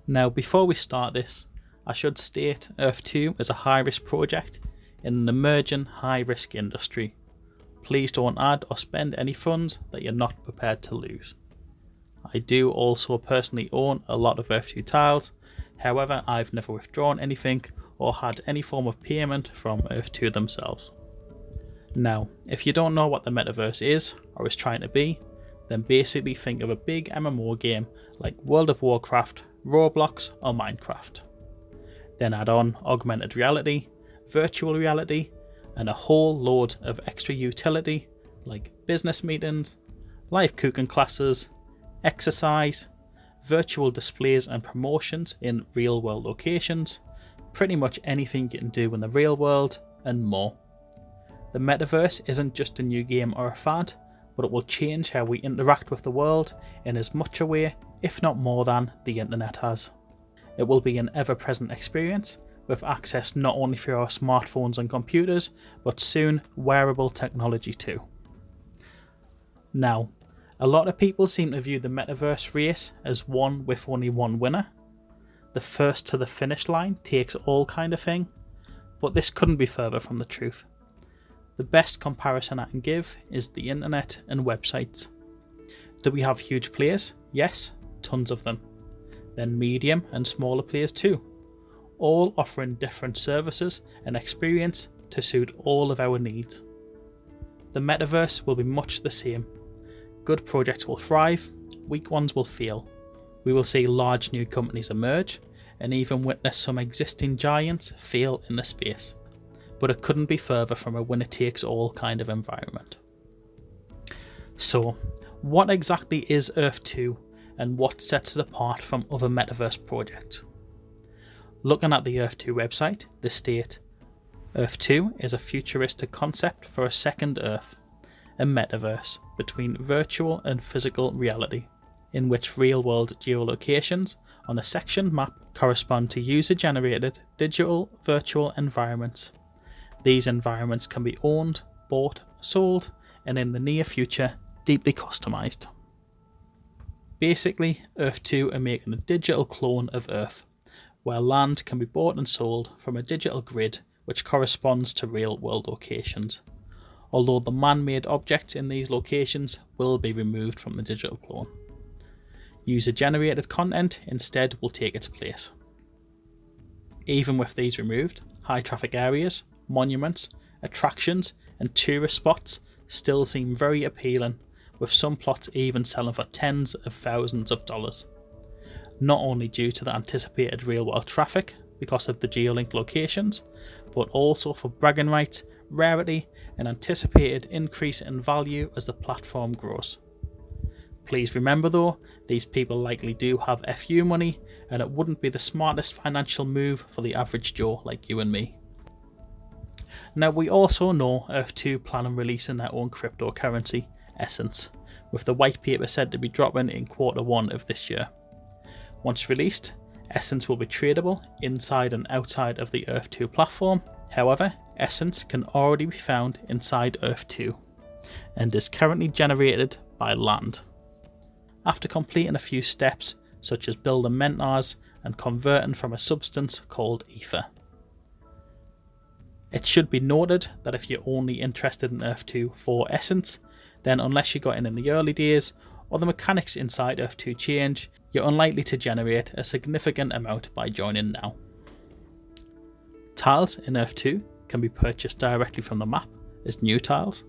Now, before we start this, I should state Earth 2 is a high-risk project in an emerging high-risk industry. Please don't add or spend any funds that you're not prepared to lose. I do also personally own a lot of Earth 2 tiles, however I've never withdrawn anything or had any form of payment from Earth 2 themselves. Now, if you don't know what the metaverse is or is trying to be, then basically think of a big MMO game like World of Warcraft, Roblox or Minecraft. Then add on augmented reality, virtual reality, and a whole load of extra utility like business meetings, live cooking classes, exercise, virtual displays and promotions in real world locations, pretty much anything you can do in the real world and more. The metaverse isn't just a new game or a fad, but it will change how we interact with the world in as much a way, if not more than, the internet has. It will be an ever-present experience, with access not only through our smartphones and computers, but soon wearable technology too. Now, a lot of people seem to view the metaverse race as one with only one winner. The first to the finish line takes all kind of thing, but this couldn't be further from the truth. The best comparison I can give is the internet and websites. Do we have huge players? Yes, tons of them. Then medium and smaller players too, all offering different services and experience to suit all of our needs. The metaverse will be much the same. Good projects will thrive, weak ones will fail. We will see large new companies emerge and even witness some existing giants fail in the space. But it couldn't be further from a winner-takes-all kind of environment. So, what exactly is Earth 2 and what sets it apart from other metaverse projects? Looking at the Earth 2 website, they state, Earth 2 is a futuristic concept for a second Earth, a metaverse between virtual and physical reality, in which real-world geolocations on a sectioned map correspond to user-generated digital virtual environments. These environments can be owned, bought, sold, and in the near future, deeply customized. Basically, Earth 2 are making a digital clone of Earth, where land can be bought and sold from a digital grid which corresponds to real-world locations, although the man-made objects in these locations will be removed from the digital clone. User-generated content instead will take its place. Even with these removed, high-traffic areas, monuments, attractions and tourist spots still seem very appealing, with some plots even selling for tens of thousands of dollars. Not only due to the anticipated real-world traffic because of the geolinked locations, but also for bragging rights, rarity and anticipated increase in value as the platform grows. Please remember though, these people likely do have FU money and it wouldn't be the smartest financial move for the average Joe like you and me. Now, we also know Earth 2 plan on releasing their own cryptocurrency, Essence, with the white paper said to be dropping in Q1 of this year. Once released, Essence will be tradable inside and outside of the Earth 2 platform. However, Essence can already be found inside Earth 2 and is currently generated by land. After completing a few steps such as building mentors and converting from a substance called ether. It should be noted that if you're only interested in Earth 2 for Essence, then unless you got in the early days or the mechanics inside Earth 2 change, you're unlikely to generate a significant amount by joining now. Tiles in Earth 2 can be purchased directly from the map as new tiles.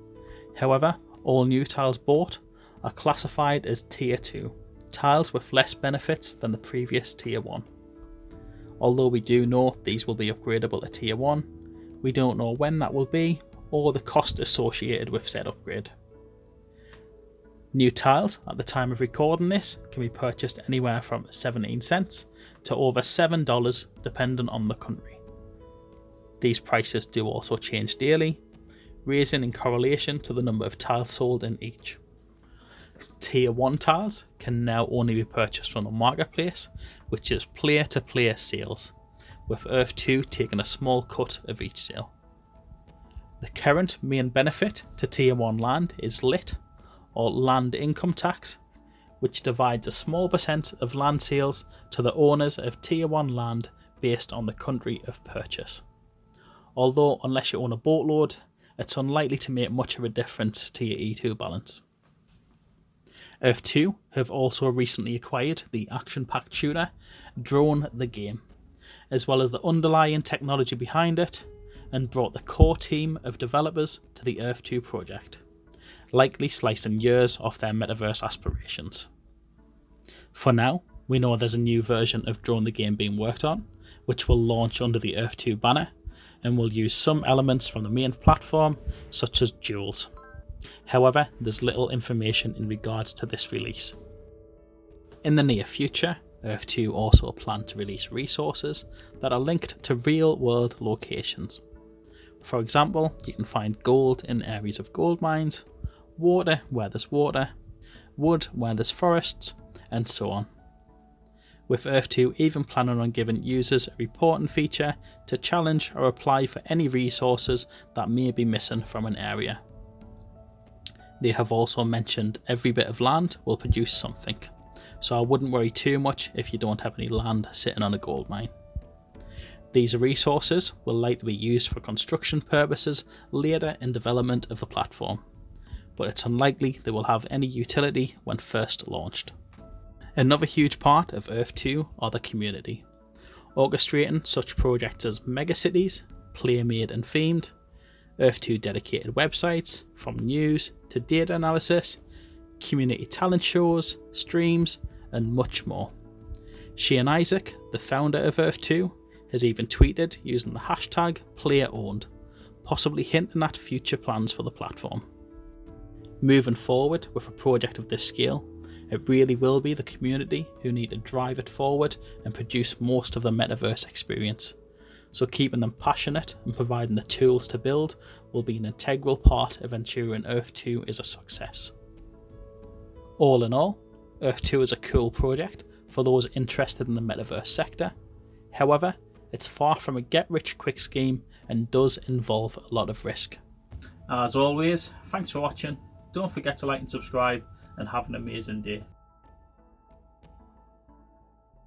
However, all new tiles bought are classified as Tier 2, tiles with less benefits than the previous Tier 1. Although we do know these will be upgradable to Tier 1, we don't know when that will be or the cost associated with said upgrade. New tiles at the time of recording this can be purchased anywhere from 17 cents to over $7 depending on the country. These prices do also change daily, raising in correlation to the number of tiles sold in each. Tier 1 tiles can now only be purchased from the marketplace, which is player-to-player sales, with Earth 2 taking a small cut of each sale. The current main benefit to Tier 1 land is LIT, or Land Income Tax, which divides a small percent of land sales to the owners of Tier 1 land based on the country of purchase. Although, unless you own a boatload, it's unlikely to make much of a difference to your E2 balance. Earth 2 have also recently acquired the action-packed shooter Drone the Game, as well as the underlying technology behind it, and brought the core team of developers to the Earth 2 project, likely slicing years off their metaverse aspirations. For now, we know there's a new version of Drone the Game being worked on, which will launch under the Earth 2 banner, and will use some elements from the main platform, such as duels. However, there's little information in regards to this release. In the near future, Earth 2 also plan to release resources that are linked to real-world locations. For example, you can find gold in areas of gold mines, water where there's water, wood where there's forests, and so on. With Earth 2 even planning on giving users a reporting feature to challenge or apply for any resources that may be missing from an area. They have also mentioned every bit of land will produce something, so I wouldn't worry too much if you don't have any land sitting on a gold mine. These resources will likely be used for construction purposes later in development of the platform, but it's unlikely they will have any utility when first launched. Another huge part of Earth 2 are the community, orchestrating such projects as megacities, player-made and themed, Earth 2 dedicated websites, from news to data analysis, community talent shows, streams, and much more. Shane Isaac, the founder of Earth 2, has even tweeted using the hashtag #PlayerOwned, possibly hinting at future plans for the platform. Moving forward with a project of this scale, it really will be the community who need to drive it forward and produce most of the metaverse experience. So keeping them passionate and providing the tools to build will be an integral part of ensuring Earth 2 is a success. All in all, Earth 2 is a cool project for those interested in the metaverse sector. However, it's far from a get-rich-quick scheme and does involve a lot of risk. As always, thanks for watching. Don't forget to like and subscribe, and have an amazing day.